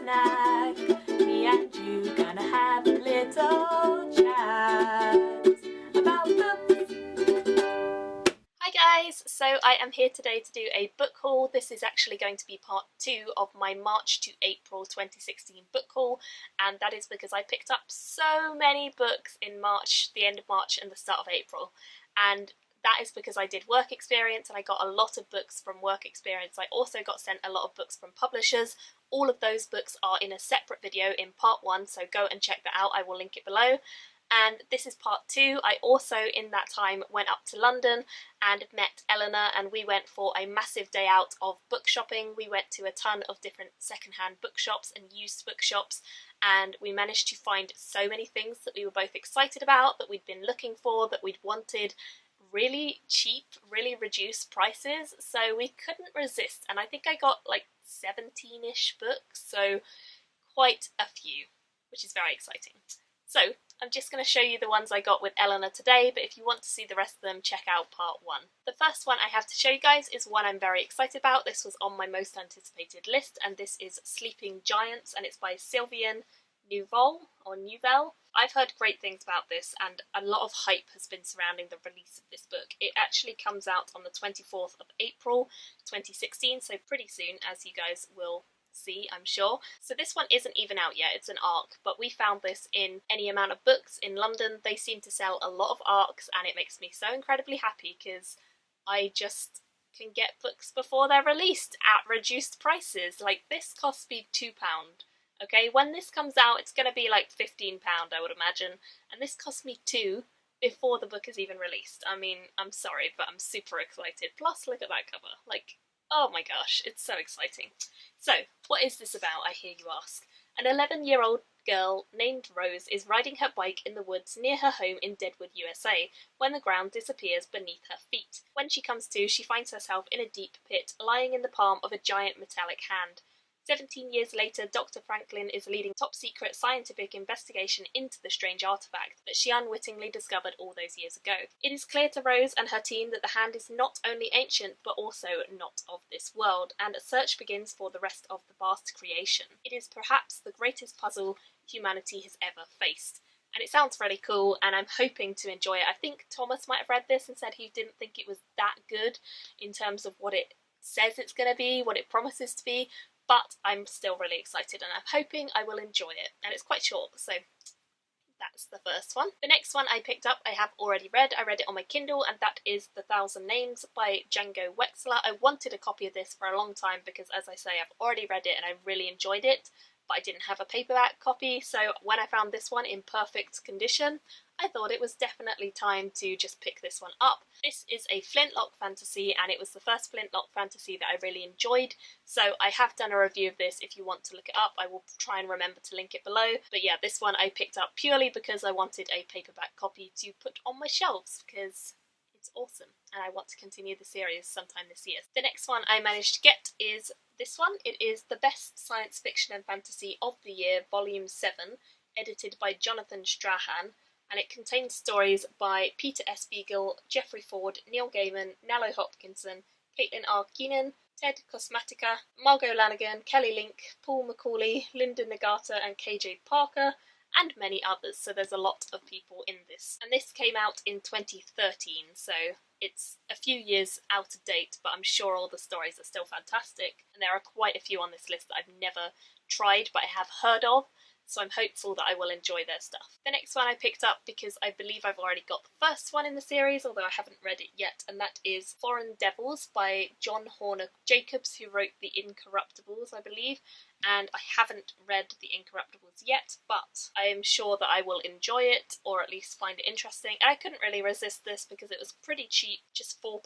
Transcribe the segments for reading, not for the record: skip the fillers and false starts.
snack. Me and you gonna have a little chat about books. Hi guys, so I am here today to do a book haul. This is actually going to be part 2 of my March to April 2016 book haul, and that is because I picked up so many books in March, the end of March and the start of April, and that is because I did work experience and I got a lot of books from work experience. I also got sent a lot of books from publishers. All of those books are in a separate video in part 1, so go and check that out. I will link it below. And this is part 2. I also, in that time, went up to London and met Elena, and we went for a massive day out of book shopping. We went to a ton of different secondhand bookshops and used bookshops, and we managed to find so many things that we were both excited about, that we'd been looking for, that we'd wanted. Really cheap, really reduced prices, so we couldn't resist, and I think I got like 17-ish books, so quite a few, which is very exciting. So I'm just going to show you the ones I got with Elena today, but if you want to see the rest of them, check out part 1. The first one I have to show you guys is one I'm very excited about. This was on my most anticipated list, and this is Sleeping Giants, and it's by Sylviane Nouvelle. I've heard great things about this, and a lot of hype has been surrounding the release of this book. It actually comes out on the 24th of April 2016, so pretty soon, as you guys will see, I'm sure. So this one isn't even out yet, it's an ARC, but we found this in Any Amount of Books in London. They seem to sell a lot of ARCs, and it makes me so incredibly happy because I just can get books before they're released at reduced prices. Like, this cost me £2. Okay, when this comes out, it's going to be like £15, I would imagine, and this cost me £2 before the book is even released. I mean, I'm sorry, but I'm super excited. Plus, look at that cover. Like, oh my gosh, it's so exciting. So, what is this about, I hear you ask? An 11-year-old girl named Rose is riding her bike in the woods near her home in Deadwood, USA, when the ground disappears beneath her feet. When she comes to, she finds herself in a deep pit, lying in the palm of a giant metallic hand. 17 years later, Dr. Franklin is leading top-secret scientific investigation into the strange artifact that she unwittingly discovered all those years ago. It is clear to Rose and her team that the hand is not only ancient, but also not of this world, and a search begins for the rest of the vast creation. It is perhaps the greatest puzzle humanity has ever faced. And it sounds really cool, and I'm hoping to enjoy it. I think Thomas might have read this and said he didn't think it was that good in terms of what it says it's going to be, what it promises to be, but I'm still really excited and I'm hoping I will enjoy it. And it's quite short, so that's the first one. The next one I picked up I have already read. I read it on my Kindle, and that is The Thousand Names by Django Wexler. I wanted a copy of this for a long time because, as I say, I've already read it and I really enjoyed it, but I didn't have a paperback copy, so when I found this one in perfect condition, I thought it was definitely time to just pick this one up. This is a flintlock fantasy, and it was the first flintlock fantasy that I really enjoyed, so I have done a review of this. If you want to look it up, I will try and remember to link it below. But yeah, this one I picked up purely because I wanted a paperback copy to put on my shelves, because it's awesome, and I want to continue the series sometime this year. The next one I managed to get is this one. It is The Best Science Fiction and Fantasy of the Year, Volume 7, edited by Jonathan Strahan, and it contains stories by Peter S. Beagle, Jeffrey Ford, Neil Gaiman, Nalo Hopkinson, Caitlin R. Keenan, Ted Kosmatica, Margot Lanigan, Kelly Link, Paul Macaulay, Linda Nagata and KJ Parker, and many others, so there's a lot of people in this. And this came out in 2013, so it's a few years out of date, but I'm sure all the stories are still fantastic, and there are quite a few on this list that I've never tried but I have heard of, so I'm hopeful that I will enjoy their stuff. The next one I picked up because I believe I've already got the first one in the series, although I haven't read it yet, and that is Foreign Devils by John Horner Jacobs, who wrote The Incorruptibles, I believe, and I haven't read The Incorruptibles yet, but I am sure that I will enjoy it, or at least find it interesting, and I couldn't really resist this because it was pretty cheap, just £4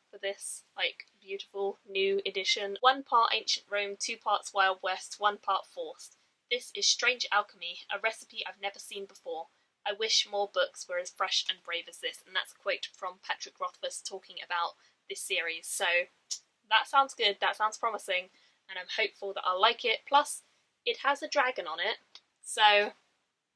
for this, like, beautiful new edition. 1 part Ancient Rome, 2 parts Wild West, 1 part Forced. This is strange alchemy, a recipe I've never seen before. I wish more books were as fresh and brave as this, and that's a quote from Patrick Rothfuss talking about this series. So that sounds good, that sounds promising, and I'm hopeful that I'll like it. Plus, it has a dragon on it, so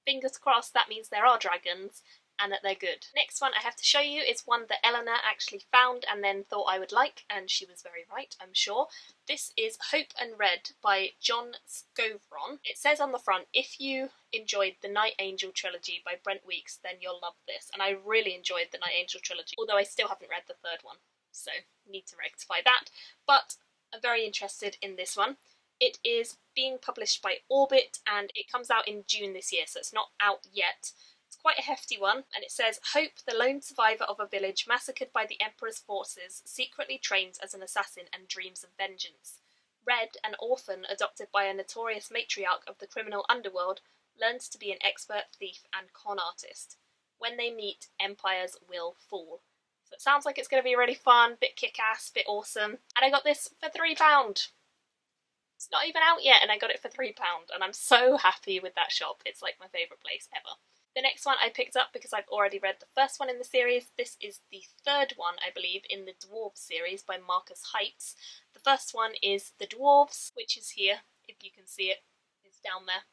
fingers crossed that means there are dragons, and that they're good. Next one I have to show you is one that Elena actually found and then thought I would like, and she was very right, I'm sure. This is Hope and Red by Jon Skovron. It says on the front, if you enjoyed the Night Angel trilogy by Brent Weeks, then you'll love this. And I really enjoyed the Night Angel trilogy, although I still haven't read the third one, so need to rectify that. But I'm very interested in this one. It is being published by Orbit, and it comes out in June this year, so it's not out yet. It's quite a hefty one, and it says, Hope, the lone survivor of a village massacred by the Emperor's forces, secretly trains as an assassin and dreams of vengeance. Red, an orphan adopted by a notorious matriarch of the criminal underworld, learns to be an expert thief and con artist. When they meet, empires will fall. So it sounds like it's going to be really fun, bit kick-ass, bit awesome. And I got this for £3. It's not even out yet, and I got it for £3, and I'm so happy with that shop. It's like my favourite place ever. The next one I picked up because I've already read the first one in the series. This is the third one, I believe, in the Dwarves series by Markus Heitz. The first one is The Dwarves, which is here, if you can see it. It's down there.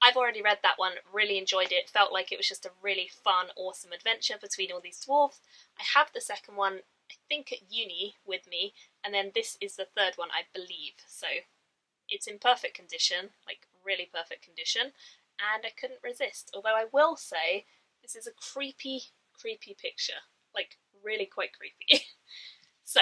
I've already read that one, really enjoyed it, felt like it was just a really fun, awesome adventure between all these dwarves. I have the second one, I think, at uni with me, and then this is the third one, I believe. So it's in perfect condition, like really perfect condition, and I couldn't resist. Although I will say, this is a creepy, creepy picture. Like, really quite creepy. So,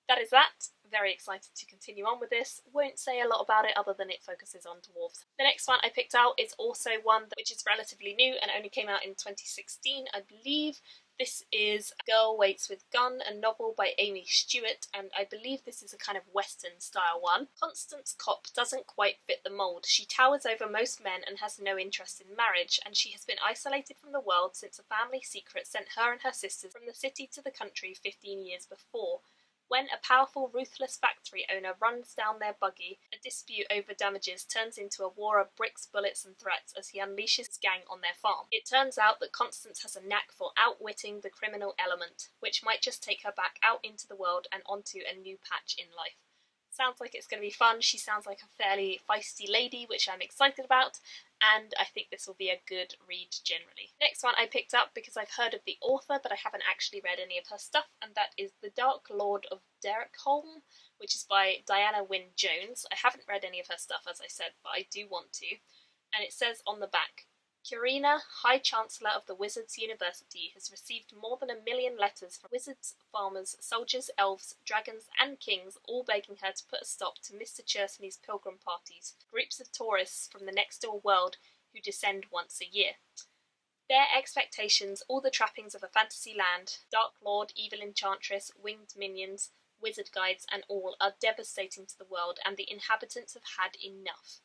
that is that. Very excited to continue on with this. Won't say a lot about it other than it focuses on dwarves. The next one I picked out is also one which is relatively new and only came out in 2016, I believe. This is Girl Waits with Gun, a novel by Amy Stewart, and I believe this is a kind of Western style one. Constance Kopp doesn't quite fit the mould. She towers over most men and has no interest in marriage, and she has been isolated from the world since a family secret sent her and her sisters from the city to the country 15 years before. When a powerful, ruthless factory owner runs down their buggy, a dispute over damages turns into a war of bricks, bullets and threats as he unleashes his gang on their farm. It turns out that Constance has a knack for outwitting the criminal element, which might just take her back out into the world and onto a new patch in life. Sounds like it's going to be fun. She sounds like a fairly feisty lady, which I'm excited about, and I think this will be a good read generally. Next one I picked up because I've heard of the author, but I haven't actually read any of her stuff, and that is The Dark Lord of Derkholm, which is by Diana Wynne Jones. I haven't read any of her stuff, as I said, but I do want to. And it says on the back, Curina, High Chancellor of the Wizards University, has received more than 1 million letters from wizards, farmers, soldiers, elves, dragons and kings, all begging her to put a stop to Mr. Chersney's pilgrim parties, groups of tourists from the next-door world who descend once a year. Their expectations, all the trappings of a fantasy land, Dark Lord, evil enchantress, winged minions, wizard guides and all are devastating to the world, and the inhabitants have had enough.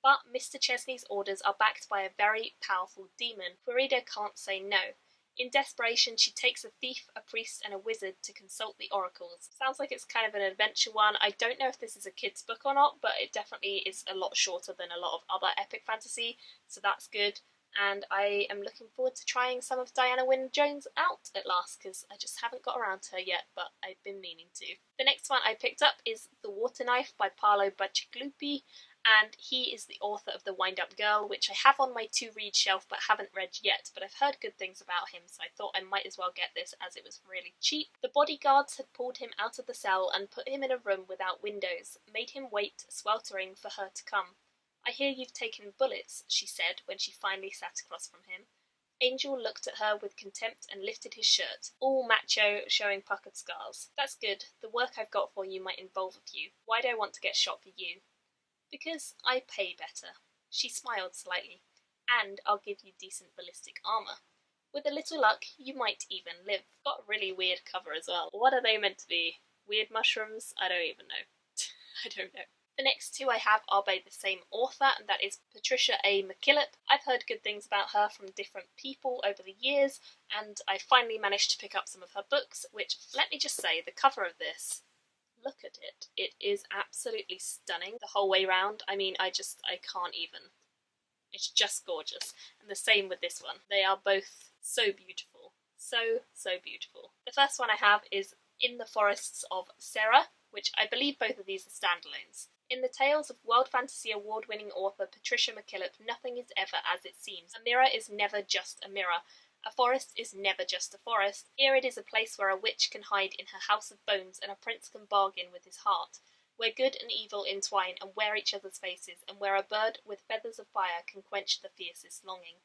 But Mr. Chesney's orders are backed by a very powerful demon. Querida can't say no. In desperation, she takes a thief, a priest and a wizard to consult the oracles. Sounds like it's kind of an adventure one. I don't know if this is a kid's book or not, but it definitely is a lot shorter than a lot of other epic fantasy, so that's good. And I am looking forward to trying some of Diana Wynne Jones out at last, because I just haven't got around to her yet, but I've been meaning to. The next one I picked up is The Water Knife by Paolo Bacigalupi, and he is the author of The Wind-Up Girl, which I have on my to-read shelf but haven't read yet, but I've heard good things about him, so I thought I might as well get this as it was really cheap. The bodyguards had pulled him out of the cell and put him in a room without windows, made him wait, sweltering, for her to come. I hear you've taken bullets, she said when she finally sat across from him. Angel looked at her with contempt and lifted his shirt, all macho, showing puckered scars. That's good. The work I've got for you might involve a few. Why do I want to get shot for you? Because I pay better. She smiled slightly. And I'll give you decent ballistic armour. With a little luck, you might even live. Got a really weird cover as well. What are they meant to be? Weird mushrooms? I don't even know. I don't know. The next two I have are by the same author, and that is Patricia A. McKillip. I've heard good things about her from different people over the years, and I finally managed to pick up some of her books, which, let me just say, the cover of this, look at it. It is absolutely stunning the whole way round. I mean, I can't even. It's just gorgeous. And the same with this one. They are both so beautiful. So, so beautiful. The first one I have is In the Forests of Serre, which I believe both of these are standalones. In the tales of World Fantasy Award-winning author Patricia McKillip, nothing is ever as it seems. A mirror is never just a mirror. A forest is never just a forest. Here it is a place where a witch can hide in her house of bones and a prince can bargain with his heart, where good and evil entwine and wear each other's faces, and where a bird with feathers of fire can quench the fiercest longing.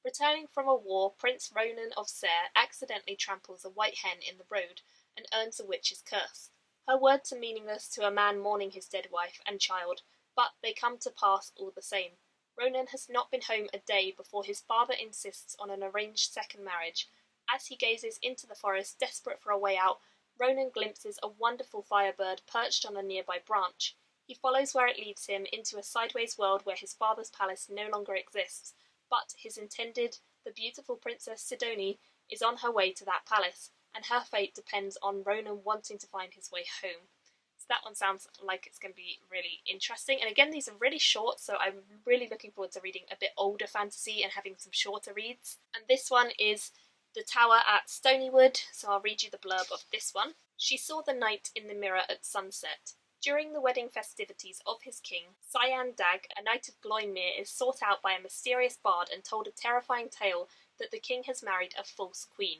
Returning from a war, Prince Ronan of Serre accidentally tramples a white hen in the road and earns a witch's curse. Her words are meaningless to a man mourning his dead wife and child, but they come to pass all the same. Ronan has not been home a day before his father insists on an arranged second marriage. As he gazes into the forest, desperate for a way out, Ronan glimpses a wonderful firebird perched on a nearby branch. He follows where it leads him into a sideways world where his father's palace no longer exists, but his intended, the beautiful Princess Stony, is on her way to that palace, and her fate depends on Ronan wanting to find his way home. So that one sounds like it's going to be really interesting. And again, these are really short, so I'm really looking forward to reading a bit older fantasy and having some shorter reads. And this one is The Tower at Stonywood, so I'll read you the blurb of this one. She saw the knight in the mirror at sunset. During the wedding festivities of his king, Cyan Dag, a knight of Gloinmere, is sought out by a mysterious bard and told a terrifying tale that the king has married a false queen.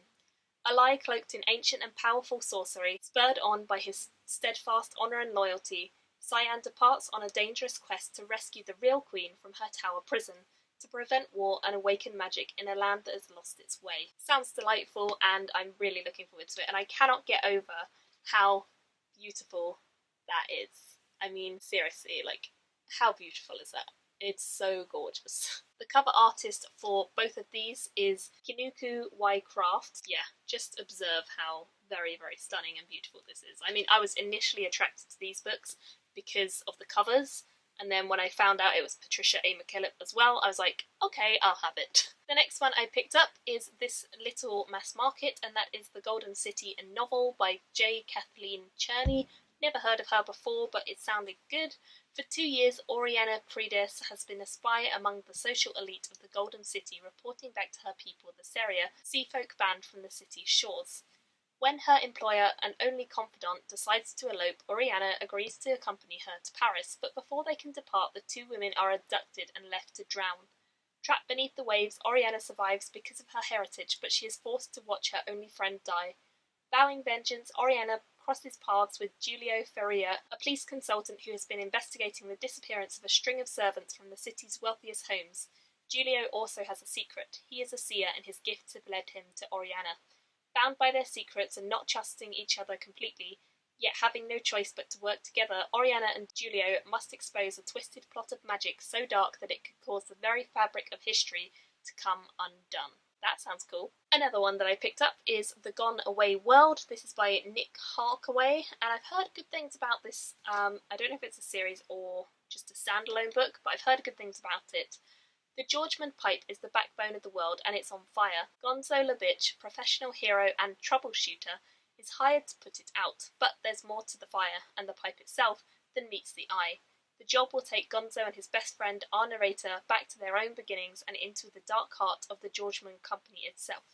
A lie cloaked in ancient and powerful sorcery, spurred on by his steadfast honour and loyalty, Cyan departs on a dangerous quest to rescue the real queen from her tower prison, to prevent war and awaken magic in a land that has lost its way. Sounds delightful, and I'm really looking forward to it, and I cannot get over how beautiful that is. I mean, seriously, like, how beautiful is that? It's so gorgeous. The cover artist for both of these is Kinuku Y Craft. Yeah, just observe how very, very stunning and beautiful this is. I mean, I was initially attracted to these books because of the covers, and then when I found out it was Patricia A. McKillip as well, I was like, okay, I'll have it. The next one I picked up is This Little Mass Market, and that is The Golden City, a novel by Kathleen Cheney. Never heard of her before, but it sounded good. For 2 years, Oriana Credes has been a spy among the social elite of the Golden City, reporting back to her people, the Serre, seafolk banned from the city's shores. When her employer and only confidant decides to elope, Oriana agrees to accompany her to Paris, but before they can depart, the two women are abducted and left to drown. Trapped beneath the waves, Oriana survives because of her heritage, but she is forced to watch her only friend die. Vowing vengeance, Oriana crosses paths with Giulio Ferrier, a police consultant who has been investigating the disappearance of a string of servants from the city's wealthiest homes. Giulio also has a secret. He is a seer, and his gifts have led him to Oriana. Bound by their secrets and not trusting each other completely, yet having no choice but to work together, Oriana and Giulio must expose a twisted plot of magic so dark that it could cause the very fabric of history to come undone. That sounds cool. Another one that I picked up is The Gone Away World. This is by Nick Harkaway, and I've heard good things about this. I don't know if it's a series or just a standalone book, but I've heard good things about it. The Georgeman pipe is the backbone of the world, and it's on fire. Gonzo Labitch, professional hero and troubleshooter, is hired to put it out, but there's more to the fire, and the pipe itself, than meets the eye. The job will take Gonzo and his best friend, our narrator, back to their own beginnings and into the dark heart of the Georgeman Company itself.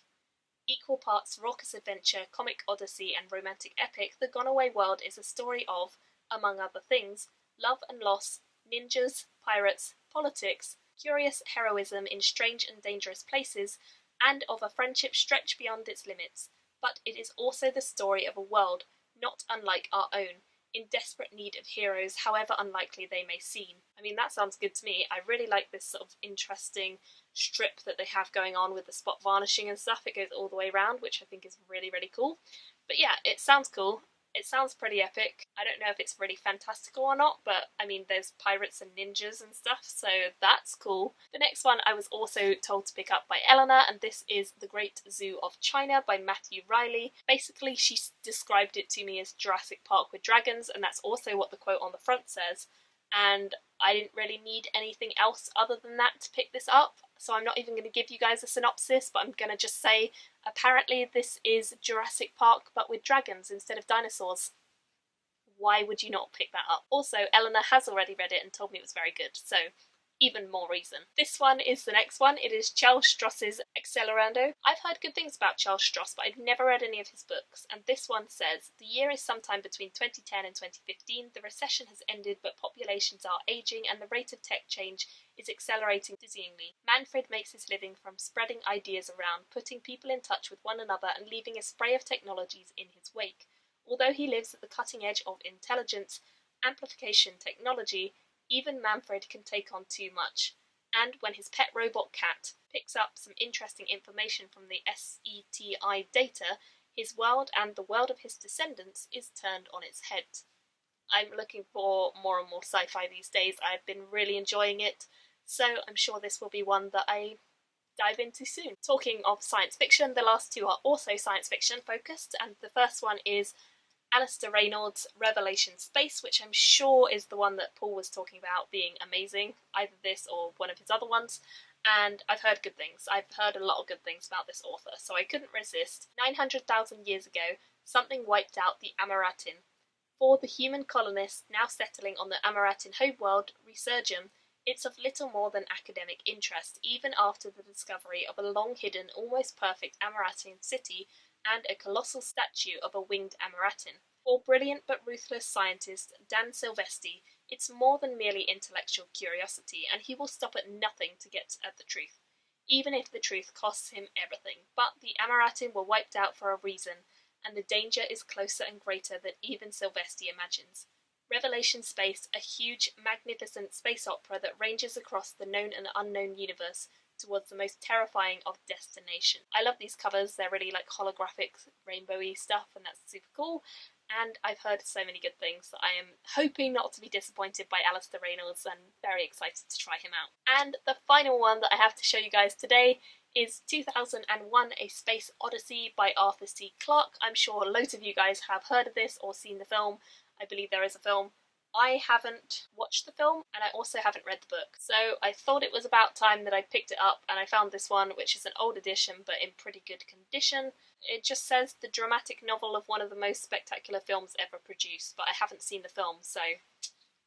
Equal parts raucous adventure, comic odyssey, and romantic epic, The Gone Away World is a story of, among other things, love and loss, ninjas, pirates, politics, curious heroism in strange and dangerous places, and of a friendship stretched beyond its limits. But it is also the story of a world, not unlike our own, in desperate need of heroes, however unlikely they may seem. I mean, that sounds good to me. I really like this sort of interesting strip that they have going on with the spot varnishing and stuff. It goes all the way around, which I think is really, really cool. But yeah, it sounds cool. It sounds pretty epic. I don't know if it's really fantastical or not, but I mean, there's pirates and ninjas and stuff, so that's cool. The next one I was also told to pick up by Elena, and this is The Great Zoo of China by Matthew Reilly. Basically, she described it to me as Jurassic Park with dragons, and that's also what the quote on the front says. And I didn't really need anything else other than that to pick this up, so I'm not even going to give you guys a synopsis, but I'm going to just say, apparently this is Jurassic Park but with dragons instead of dinosaurs. Why would you not pick that up? Also, Elena has already read it and told me it was very good, so even more reason. This one is the next one. It is Charles Stross's Accelerando. I've heard good things about Charles Stross, but I've never read any of his books, and this one says, the year is sometime between 2010 and 2015, the recession has ended but populations are ageing and the rate of tech change is accelerating dizzyingly. Manfred makes his living from spreading ideas around, putting people in touch with one another and leaving a spray of technologies in his wake. Although he lives at the cutting edge of intelligence, amplification technology, even Manfred can take on too much. And when his pet robot cat picks up some interesting information from the SETI data, his world and the world of his descendants is turned on its head. I'm looking for more and more sci-fi these days. I've been really enjoying it, so I'm sure this will be one that I dive into soon. Talking of science fiction, the last two are also science fiction focused, and the first one is Alastair Reynolds' Revelation Space, which I'm sure is the one that Paul was talking about being amazing, either this or one of his other ones, and I've heard good things. I've heard a lot of good things about this author, so I couldn't resist. 900,000 years ago, something wiped out the Amaratin. For the human colonists now settling on the Amaratin homeworld, Resurgam, it's of little more than academic interest, even after the discovery of a long-hidden, almost perfect Amaratin city and a colossal statue of a winged Amaratin. For brilliant but ruthless scientist Dan Silvestri, it's more than merely intellectual curiosity, and he will stop at nothing to get at the truth, even if the truth costs him everything. But the Amaratin were wiped out for a reason, and the danger is closer and greater than even Silvestri imagines. Revelation Space, a huge, magnificent space opera that ranges across the known and unknown universe towards the most terrifying of destination. I love these covers, they're really like holographic, rainbowy stuff, and that's super cool. And I've heard so many good things that I am hoping not to be disappointed by Alastair Reynolds, and very excited to try him out. And the final one that I have to show you guys today is 2001 A Space Odyssey by Arthur C. Clarke. I'm sure loads of you guys have heard of this or seen the film. I believe there is a film. I haven't watched the film, and I also haven't read the book, so I thought it was about time that I picked it up, and I found this one, which is an old edition but in pretty good condition. It just says the dramatic novel of one of the most spectacular films ever produced, but I haven't seen the film, so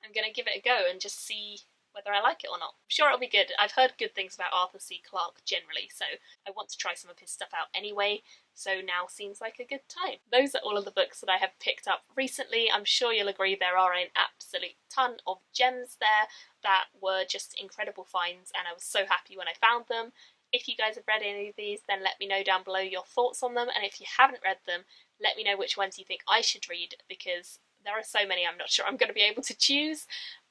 I'm going to give it a go and just see whether I like it or not. I'm sure it'll be good. I've heard good things about Arthur C. Clarke generally, so I want to try some of his stuff out anyway, so now seems like a good time. Those are all of the books that I have picked up recently. I'm sure you'll agree there are an absolute ton of gems there that were just incredible finds, and I was so happy when I found them. If you guys have read any of these, then let me know down below your thoughts on them, and if you haven't read them, let me know which ones you think I should read, because there are so many I'm not sure I'm going to be able to choose.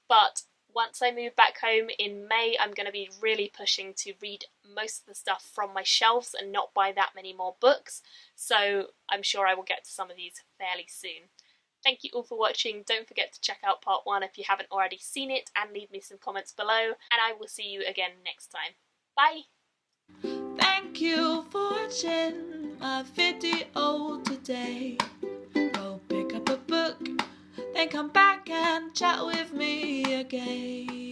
But once I move back home in May, I'm going to be really pushing to read most of the stuff from my shelves and not buy that many more books, so I'm sure I will get to some of these fairly soon. Thank you all for watching. Don't forget to check out part 1 if you haven't already seen it, and leave me some comments below, and I will see you again next time. Bye! Thank you for watching my video today. Go pick up a book, then come back and chat with me again.